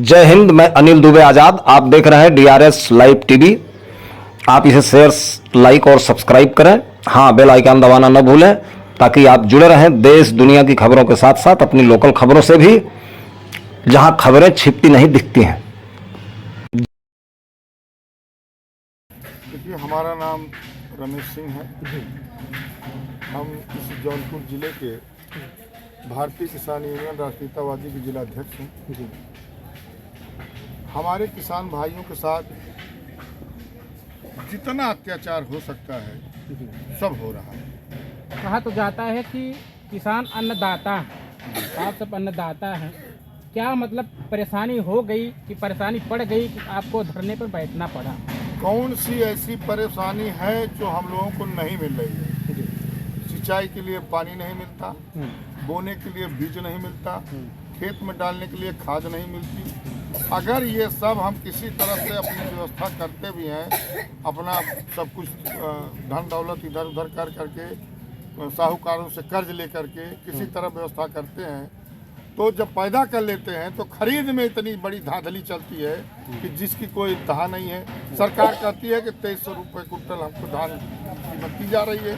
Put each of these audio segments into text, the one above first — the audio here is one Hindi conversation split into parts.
जय हिंद। मैं अनिल दुबे आजाद। आप देख रहे हैं डीआरएस लाइव टीवी। आप इसे शेयर, लाइक और सब्सक्राइब करें। हाँ, बेल आइकन दबाना न भूलें ताकि आप जुड़े रहें देश दुनिया की खबरों के साथ साथ अपनी लोकल खबरों से भी, जहां खबरें छिपती नहीं दिखती हैं। देखिए, हमारा नाम रमेश सिंह है। हम इस जौनपुर जिले के भारतीय किसान यूनियन राष्ट्रीयतावादी के जिला अध्यक्ष हैं। हमारे किसान भाइयों के साथ जितना अत्याचार हो सकता है सब हो रहा है। कहा तो जाता है कि किसान अन्नदाता है, आप सब अन्नदाता हैं। क्या मतलब परेशानी हो गई कि परेशानी पड़ गई कि आपको धरने पर बैठना पड़ा? कौन सी ऐसी परेशानी है जो हम लोगों को नहीं मिल रही है? सिंचाई के लिए पानी नहीं मिलता, बोने के लिए बीज नहीं मिलता, खेत में डालने के लिए खाद नहीं मिलती। अगर ये सब हम किसी तरह से अपनी व्यवस्था करते भी हैं, अपना सब कुछ धन दौलत इधर उधर कर करके, साहूकारों से कर्ज ले करके किसी तरह व्यवस्था करते हैं, तो जब पैदा कर लेते हैं तो खरीद में इतनी बड़ी धांधली चलती है कि जिसकी कोई इंतहा नहीं है। सरकार कहती है कि 2300 रुपये कुंटल हमको धान कीमत दी जा रही है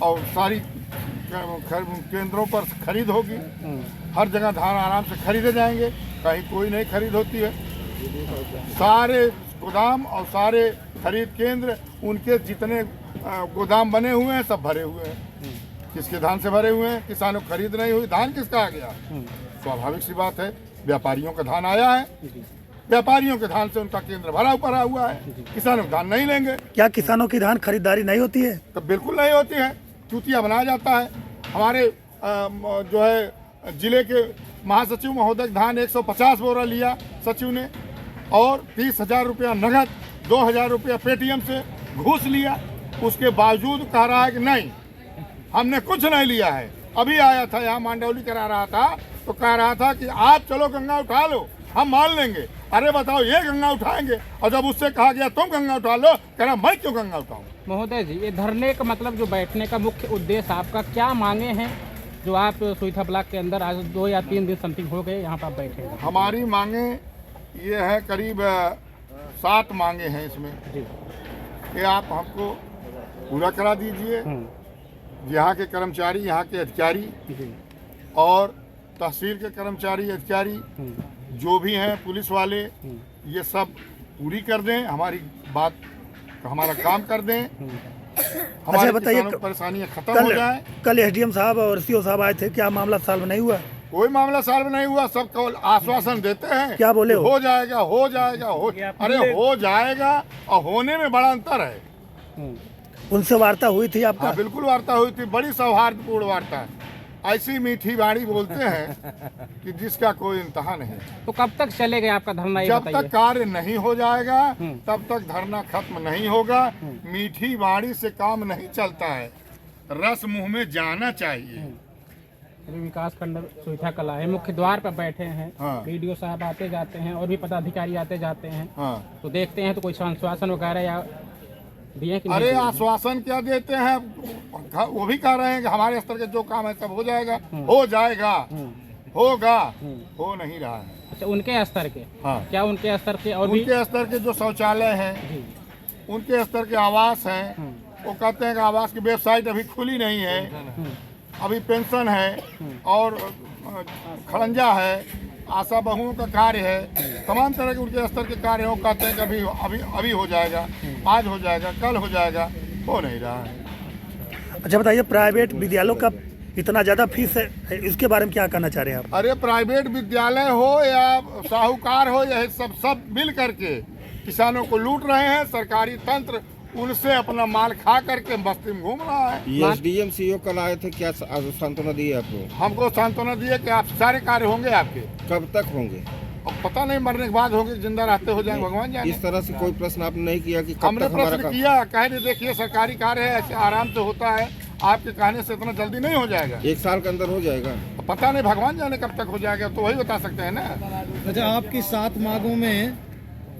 और सारी केंद्रों पर खरीद होगी, हर जगह धान आराम से खरीदे जाएंगे, कहीं कोई नहीं खरीद होती है। सारे गोदाम और सारे खरीद केंद्र, उनके जितने गोदाम बने हुए हैं सब भरे हुए हैं। किसके धान से भरे हुए हैं? किसानों को खरीद नहीं हुई, धान किसका आ गया? स्वाभाविक सी बात है, व्यापारियों का धान आया है, व्यापारियों के धान से उनका केंद्र भरा हुआ है, किसानों का धान नहीं लेंगे। क्या किसानों की धान खरीदारी नहीं होती है? तो बिल्कुल नहीं होती है, चूतिया बनाया जाता है। हमारे जो है जिले के महासचिव महोदय धान 150 बोरा लिया सचिव ने और 30,000 रुपया नगद, 2,000 रुपया पेटीएम से घूस लिया। उसके बावजूद कह रहा है कि नहीं, हमने कुछ नहीं लिया है। अभी आया था यहाँ मांडौली करा रहा था तो कह रहा था कि आप चलो गंगा उठा लो, हम मान लेंगे। अरे बताओ, ये गंगा उठाएंगे? और जब उससे कहा गया तुम गंगा उठा लो, कह रहा मैं क्यों गंगा उठाऊं? महोदय जी, ये धरने का मतलब जो बैठने का मुख्य उद्देश्य आपका क्या मांगे हैं जो आप सुईथा ब्लॉक के अंदर आज 2 या 3 दिन समथिंग हो गए यहाँ पर बैठे हैं? हमारी मांगे ये है, करीब 7 मांगे हैं इसमें कि आप हमको पूरा करा दीजिए। यहाँ के कर्मचारी, यहाँ के अधिकारी और तहसील के कर्मचारी अधिकारी जो भी हैं, पुलिस वाले, ये सब पूरी कर दें, हमारी बात, हमारा काम कर दें। हमारे बताइए, किसानों की परेशानियाँ खत्म हो जाए। कल एसडीएम साहब और सीओ साहब आए थे, क्या मामला सॉल्व नहीं हुआ? कोई मामला सॉल्व नहीं हुआ, सब केवल आश्वासन देते हैं। क्या बोले? हो जाएगा, हो जाएगा, अरे हो जाएगा और होने में बड़ा अंतर है। उनसे वार्ता हुई थी आपका? हाँ, बिल्कुल वार्ता हुई थी, बड़ी सौहार्दपूर्ण वार्ता है। ऐसी मीठी बाणी बोलते हैं कि जिसका कोई इंतहा नहीं। तो कब तक चलेगा आपका धरना? जब तक कार्य नहीं हो जाएगा तब तक धरना खत्म नहीं होगा। मीठी बाणी से काम नहीं चलता है, रस मुंह में जाना चाहिए। विकास खंड सुईथा कला है, मुख्य द्वार पर बैठे हैं। हाँ। वीडियो साहब आते जाते हैं और भी पदाधिकारी आते जाते हैं। हाँ। तो देखते हैं तो कोई आश्वासन वगैरह या दिए कि नहीं? अरे आश्वासन क्या देते हैं, वो भी कह रहे हैं कि हमारे स्तर के जो काम है सब हो जाएगा, हो जाएगा, होगा, हो नहीं रहा है। अच्छा, उनके स्तर के? हाँ। क्या उनके स्तर के और भी? उनके स्तर के जो शौचालय हैं, उनके स्तर के आवास हैं, वो कहते हैं कि आवास की वेबसाइट अभी खुली नहीं है, अभी पेंशन है और खड़ंजा है, आशा बहुओं का कार्य है, तमाम तरह के उनके स्तर के कार्य हो, कहते हैं कि अभी हो जाएगा, आज हो जाएगा, कल हो जाएगा, हो नहीं रहा है। अच्छा बताइए, प्राइवेट विद्यालयों का इतना ज़्यादा फीस है, इसके बारे में क्या कहना चाह रहे हैं आप? अरे प्राइवेट विद्यालय हो या साहूकार हो, यह सब मिल करके किसानों को लूट रहे हैं। सरकारी तंत्र उनसे अपना माल खा करके बस्ती में घूम रहा है। एसडीएम सीओ कल आए थे, क्या सांत्वना दी आपको? हमको सांत्वना दिए कि आप सारे कार्य होंगे आपके। कब तक होंगे? अब पता नहीं, मरने के बाद होंगे, जिंदा रहते हो जाएंगे, भगवान जाने। इस तरह से कोई प्रश्न आपने नहीं किया कि कब हमने तक हमारा प्रश्न काम? किया, कह रहे देखिए सरकारी कार्य है, ऐसे आराम से होता है, आपके कहने से इतना जल्दी नहीं हो जाएगा। 1 साल के अंदर हो जाएगा। पता नहीं, भगवान जाने कब तक हो जाएगा, तो वही बता सकते हैं ना। अच्छा, आपकी 7 मांगों में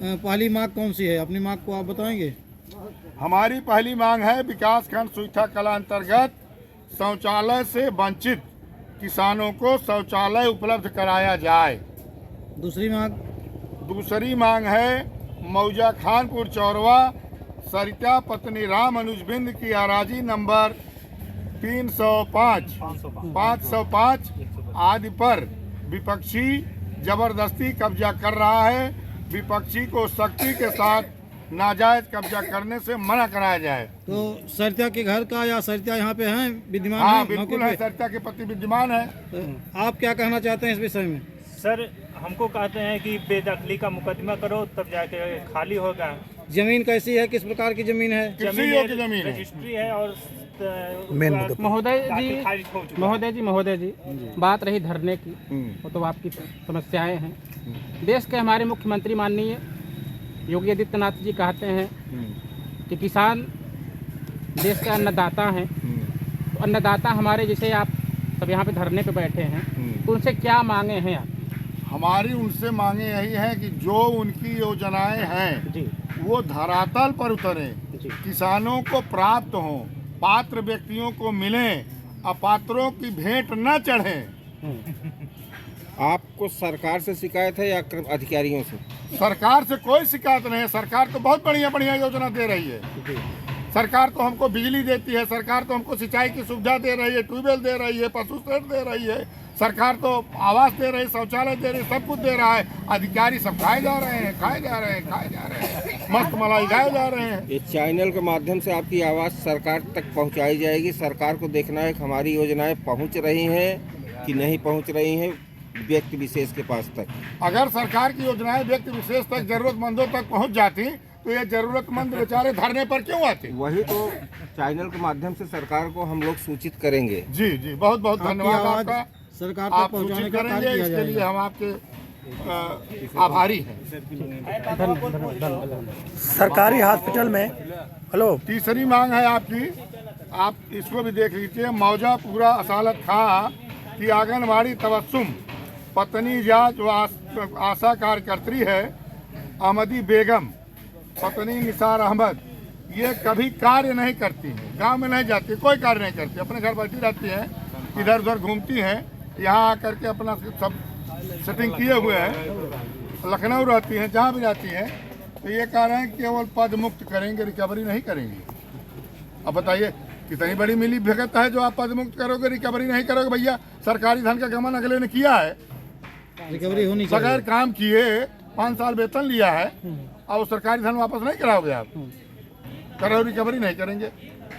पहली मांग कौन सी है? अपनी मांग को आप बताएंगे। हमारी पहली मांग है, विकास खंड सुईथा कला अंतर्गत शौचालय से वंचित किसानों को शौचालय उपलब्ध कराया जाए। दूसरी मांग? दूसरी मांग है मौजा खानपुर चौरवा सरिता पत्नी राम अनुज बिंद की अराजी नंबर 505 आदि पर विपक्षी जबरदस्ती कब्जा कर रहा है। विपक्षी को सख्ती के साथ नाजायज कब्जा करने से मना कराया जाए। तो सरिता के घर का या सरिता यहाँ पे हैं विद्यमान हाँ हैं बिल्कुल मौके है, सरिता के पति विद्यमान है। पे? तो आप क्या कहना चाहते हैं इस विषय में? सर हमको कहते हैं कि बेदखली का मुकदमा करो तब जाके खाली होगा। जमीन कैसी है, किस प्रकार की जमीन है? कृषि योग्य जमीन है। रजिस्ट्री है और महोदय जी बात रही धरने की, वो तो आपकी समस्याएं हैं। देश के हमारे मुख्यमंत्री माननीय योगी आदित्यनाथ जी कहते हैं कि किसान देश के अन्नदाता हैं। तो अन्नदाता हमारे जैसे आप सब यहाँ पे धरने पे बैठे हैं, तो उनसे क्या मांगे हैं आप? हमारी उनसे मांगे यही है कि जो उनकी योजनाएं हैं जी वो धरातल पर उतरे, किसानों को प्राप्त हों, पात्र व्यक्तियों को मिलें, अपात्रों की भेंट न चढ़े। आपको सरकार से शिकायत है या अधिकारियों से? सरकार से कोई शिकायत नहीं है। सरकार तो बहुत बढ़िया बढ़िया योजना दे रही है। सरकार तो हमको बिजली देती है, सरकार तो हमको सिंचाई की सुविधा दे रही है, ट्यूबवेल दे रही है, पशु शेड दे रही है, सरकार तो आवास दे रही है, शौचालय दे रही है, सब कुछ दे रहा है। अधिकारी सब खाए जा रहे हैं, मस्त मलाई खाए जा रहे हैं। ये चैनल के माध्यम से आपकी आवाज़ सरकार तक पहुंचाई जाएगी। सरकार को देखना है कि हमारी योजनाएं पहुंच रही हैं कि नहीं पहुंच रही हैं व्यक्ति विशेष के पास तक। अगर सरकार की योजनाएं व्यक्ति विशेष तक जरूरतमंदों तक पहुंच जाती तो ये जरूरतमंद बेचारे धरने पर क्यों आते? वही तो चैनल के माध्यम से सरकार को हम लोग सूचित करेंगे। जी जी, बहुत बहुत धन्यवाद आवाज आपका। सरकार तक आप पहुंचाने सूचित का कार्य करेंगे, किया इसके लिए जाएगा। हम आपके आभारी हैं। सरकारी हॉस्पिटल में हेलो तीसरी मांग है आपकी, आप इसको भी देख लीजिए। मौजा पूरा असालत खां की आंगनबाड़ी तबस्सुम पत्नी जाज व आशा कार्यकर्त्री है अहमदी बेगम पत्नी निसार अहमद, ये कभी कार्य नहीं करती है, गांव में नहीं जाती, कोई कार्य नहीं करती, अपने घर बैठी रहती है, इधर उधर घूमती हैं। यहाँ आकर के अपना सब सेटिंग किए हुए हैं, लखनऊ रहती हैं, जहाँ भी जाती हैं। तो ये कह रहे हैं केवल पद मुक्त करेंगे, रिकवरी नहीं करेंगे। अब बताइए कितनी बड़ी मिली भगत है जो आप पद मुक्त करोगे, रिकवरी नहीं करोगे। भैया सरकारी धन का गमन अगले ने किया है, रिकवरी होनी बगैर चाहिए। काम किए 5 साल वेतन लिया है और वो सरकारी धन वापस नहीं कराओगे आप, करो रिकवरी नहीं करेंगे,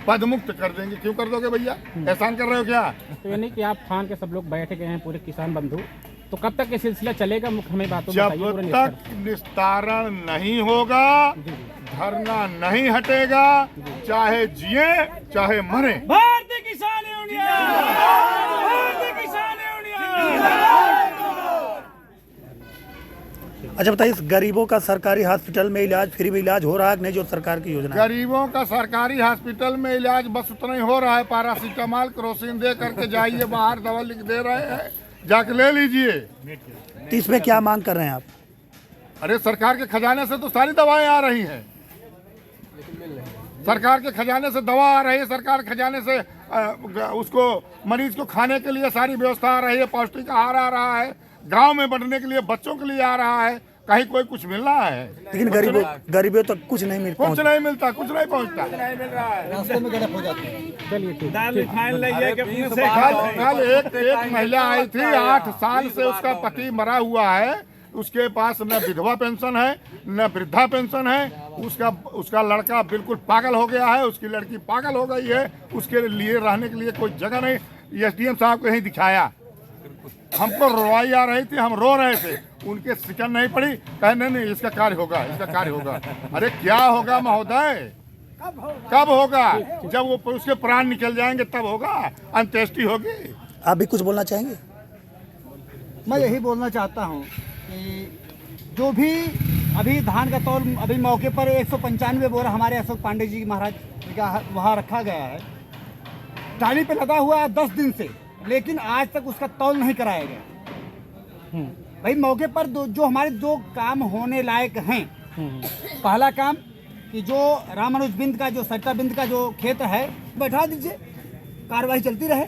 पद मुक्त कर देंगे। क्यों कर दोगे भैया, एहसान कर रहे हो क्या? तो ये नहीं कि आप ठान के सब लोग बैठ गए हैं पूरे किसान बंधु, तो कब तक ये सिलसिला चलेगा? मुख्य हमें बातों जब बताइए पूरे तक निस्तारण नहीं होगा, धरना नहीं हटेगा, चाहे जिए चाहे मरे। भारतीय किसान यूनियन, भारतीय किसान यूनियन। अच्छा बताइए, इस गरीबों का सरकारी हॉस्पिटल में इलाज फ्री में इलाज हो रहा है कि नहीं, जो सरकार की योजना है? गरीबों का सरकारी हॉस्पिटल में इलाज बस उतना ही हो रहा है, पैरासीटामॉल क्रोसिन दे करके जाइए, बाहर दवा लिख दे रहे हैं, जाके ले लीजिए। तो इसमें क्या मांग कर रहे हैं आप? अरे सरकार के खजाने से तो सारी दवाएं आ रही हैं, सरकार के खजाने से दवा आ रही है, सरकार के खजाने से उसको मरीज को खाने के लिए सारी व्यवस्था आ रही है, पौष्टिक आहार आ रहा है, गांव में बढ़ने के लिए बच्चों के लिए आ रहा है। कहीं कोई कुछ मिल रहा है? लेकिन गरीबों तक कुछ नहीं मिल कुछ पहुंच। नहीं मिलता, कुछ नहीं पहुंचता। चलिए ठीक दाल रिफाइन ले जाके अपने से कल एक महिला आई थी, 8 साल से उसका पति मरा हुआ है, उसके पास न विधवा पेंशन है न वृद्धा पेंशन है, उसका लड़का बिल्कुल पागल हो गया है, उसकी लड़की पागल हो गई है, उसके लिए रहने के लिए कोई जगह नहीं। एसडीएम साहब को यहीं दिखाया, हमको रोवाई आ रही थी, हम रो रहे थे, उनके शिकन नहीं पड़ी, कहे नहीं इसका कार्य होगा, इसका कार्य होगा। अरे क्या होगा महोदय, कब होगा? जब वो उसके प्राण निकल जाएंगे तब होगा, अंत्येष्टि होगी। आप भी कुछ बोलना चाहेंगे? मैं यही बोलना चाहता हूँ कि जो भी अभी धान का तौल अभी मौके पर 195 बोरा हमारे अशोक पांडे जी महाराज का वहाँ रखा गया है, टाली पे लगा हुआ है 10 दिन से, लेकिन आज तक उसका तौल नहीं कराया गया। भाई मौके पर जो हमारे 2 काम होने लायक हैं, पहला काम कि जो रामानुज बिंद का, जो सरिता बिंद का जो खेत है बैठा दीजिए, कार्रवाई चलती रहे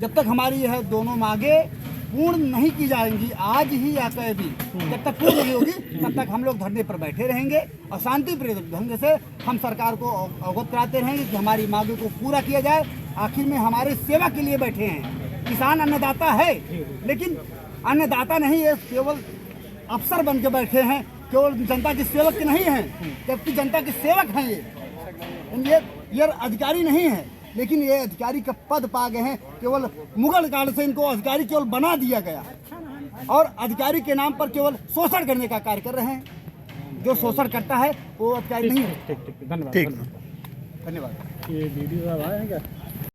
जब तक हमारी यह दोनों मांगे पूर्ण नहीं की जाएंगी आज ही या कल भी, जब तक पूर्ण नहीं होगी तब तक हम लोग धरने पर बैठे रहेंगे और शांतिप्रिय ढंग से हम सरकार को अवगत कराते रहेंगे कि हमारी मांगों को पूरा किया जाए। आखिर में हमारे सेवा के लिए बैठे हैं। किसान अन्नदाता है, लेकिन अन्नदाता नहीं है, केवल अफसर बन के बैठे हैं, केवल जनता के सेवक नहीं हैं, जबकि जनता के सेवक हैं ये अधिकारी नहीं है, लेकिन ये अधिकारी का पद पा गए हैं। केवल मुगल काल से इनको अधिकारी केवल बना दिया गया और अधिकारी के नाम पर केवल शोषण करने का कार्य कर रहे हैं। जो शोषण करता है वो अधिकारी नहीं है। ठीक धन्यवाद। ठीक। धन्यवाद। ये वीडियो अब आएगा।